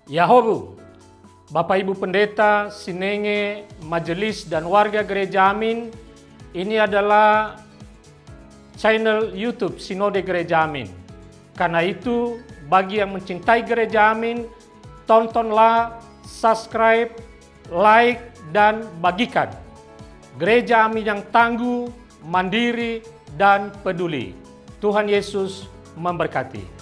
Yahobu, Bapak Ibu Pendeta, Sinenge, Majelis dan warga Gereja Amin, ini adalah channel YouTube Sinode Gereja Amin. Karena itu, bagi yang mencintai Gereja Amin, tontonlah, subscribe, like, dan bagikan. Gereja Amin yang tangguh, mandiri, dan peduli. Tuhan Yesus memberkati.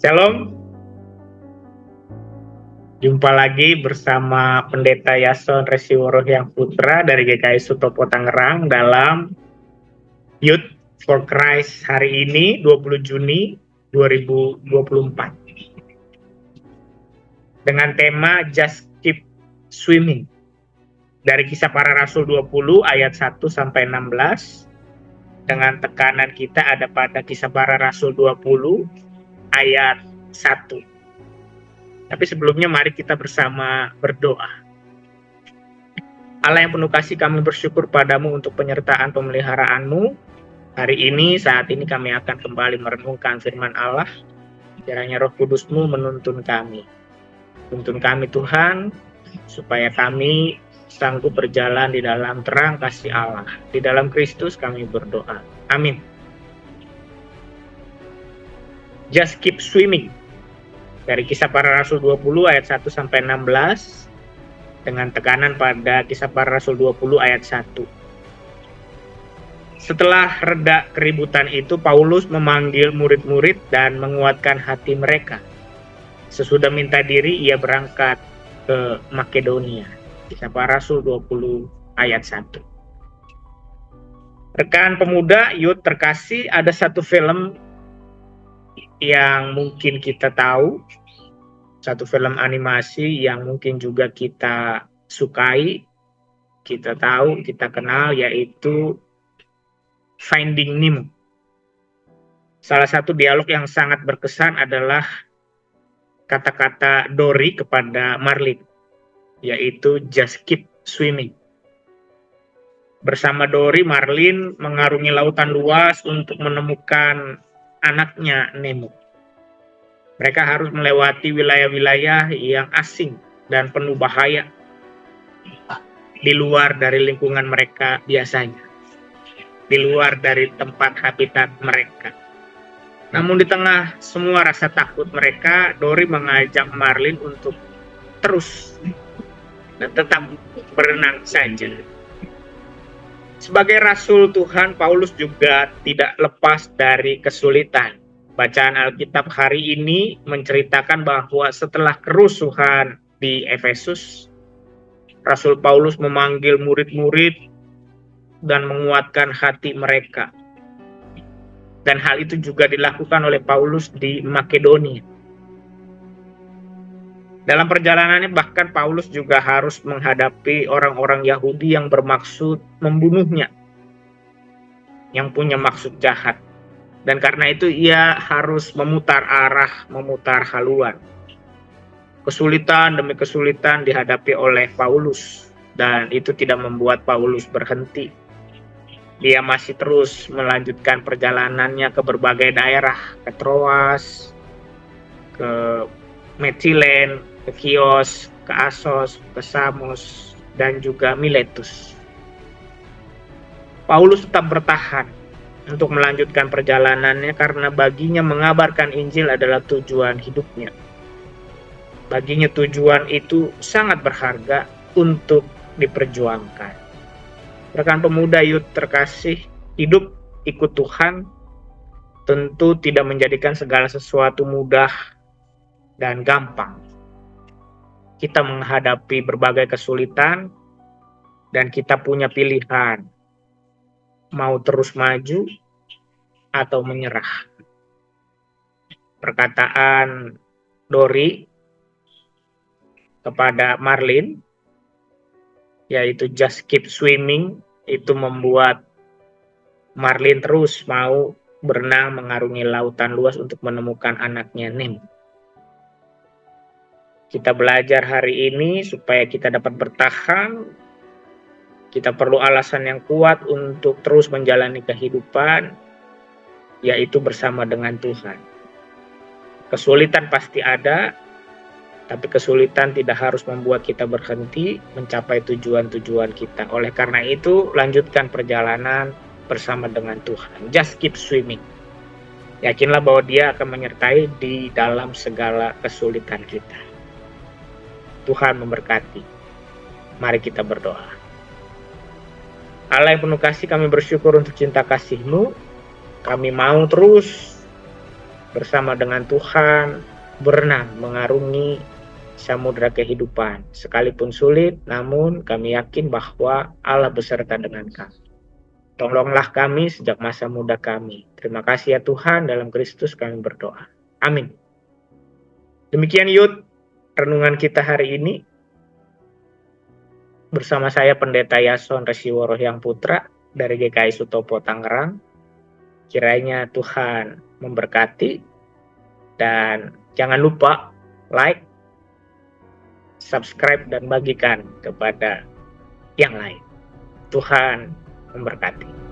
Shalom, jumpa lagi bersama Pendeta Yason Resiworo Hyang Putra dari GKI Sutopo Tangerang dalam Youth for Christ hari ini 20 Juni 2024 dengan tema Just Keep Swimming dari Kisah Para Rasul 20 ayat 1 sampai 16 dengan tekanan kita ada pada Kisah Para Rasul 20 ayat 1. Tapi sebelumnya mari kita bersama berdoa. Allah yang penuh kasih, kami bersyukur padamu untuk penyertaan pemeliharaanmu. Hari ini, saat ini kami akan kembali merenungkan firman Allah. Kiranya Roh Kudus-Mu menuntun kami. Tuntun kami Tuhan, supaya kami sanggup berjalan di dalam terang kasih Allah. Di dalam Kristus kami berdoa. Amin. Just keep swimming. Dari Kisah Para Rasul 20 ayat 1 sampai 16 dengan tekanan pada Kisah Para Rasul 20 ayat 1. Setelah reda keributan itu, Paulus memanggil murid-murid dan menguatkan hati mereka. Sesudah minta diri, ia berangkat ke Makedonia. Kisah Para Rasul 20 ayat 1. Rekan pemuda, youth terkasih, ada satu film yang mungkin kita tahu, satu film animasi yang mungkin juga kita sukai, kita tahu, kita kenal, yaitu Finding Nemo. Salah satu dialog yang sangat berkesan adalah kata-kata Dory kepada Marlin, yaitu just keep swimming. Bersama Dory, Marlin mengarungi lautan luas untuk menemukan anaknya Nemo. Mereka harus melewati wilayah-wilayah yang asing dan penuh bahaya di luar dari lingkungan mereka biasanya, di luar dari tempat habitat mereka. Namun di tengah semua rasa takut mereka, Dory mengajak Marlin untuk terus dan tetap berenang saja. Sebagai Rasul Tuhan, Paulus juga tidak lepas dari kesulitan. Bacaan Alkitab hari ini menceritakan bahwa setelah kerusuhan di Efesus, Rasul Paulus memanggil murid-murid dan menguatkan hati mereka. Dan hal itu juga dilakukan oleh Paulus di Makedonia. Dalam perjalanannya bahkan Paulus juga harus menghadapi orang-orang Yahudi yang bermaksud membunuhnya, yang punya maksud jahat. Dan karena itu ia harus memutar arah, memutar haluan. Kesulitan demi kesulitan dihadapi oleh Paulus, dan itu tidak membuat Paulus berhenti. Dia masih terus melanjutkan perjalanannya ke berbagai daerah, ke Troas, ke Metilen, ke Kios, ke Asos, ke Samos, dan juga Miletus. Paulus tetap bertahan untuk melanjutkan perjalanannya karena baginya mengabarkan Injil adalah tujuan hidupnya. Baginya tujuan itu sangat berharga untuk diperjuangkan. Rekan pemuda youth terkasih, hidup ikut Tuhan tentu tidak menjadikan segala sesuatu mudah dan gampang. Kita menghadapi berbagai kesulitan dan kita punya pilihan. Mau terus maju atau menyerah. Perkataan Dory kepada Marlin, yaitu just keep swimming, itu membuat Marlin terus mau berenang mengarungi lautan luas untuk menemukan anaknya Nemo. Kita belajar hari ini supaya kita dapat bertahan. Kita perlu alasan yang kuat untuk terus menjalani kehidupan, yaitu bersama dengan Tuhan. Kesulitan pasti ada, tapi kesulitan tidak harus membuat kita berhenti mencapai tujuan-tujuan kita. Oleh karena itu, lanjutkan perjalanan bersama dengan Tuhan. Just keep swimming. Yakinlah bahwa Dia akan menyertai di dalam segala kesulitan kita. Tuhan memberkati. Mari kita berdoa. Allah yang penuh kasih, kami bersyukur untuk cinta kasih-Mu. Kami mau terus bersama dengan Tuhan berenang mengarungi samudera kehidupan. Sekalipun sulit, namun kami yakin bahwa Allah beserta dengan kami. Tolonglah kami sejak masa muda kami. Terima kasih ya Tuhan, dalam Kristus kami berdoa. Amin. Demikian Yud, renungan kita hari ini. Bersama saya Pendeta Yason Resiworo Hyang Putra dari GKI Sutopo Tangerang. Kiranya Tuhan memberkati. Dan jangan lupa like, subscribe, dan bagikan kepada yang lain. Tuhan memberkati.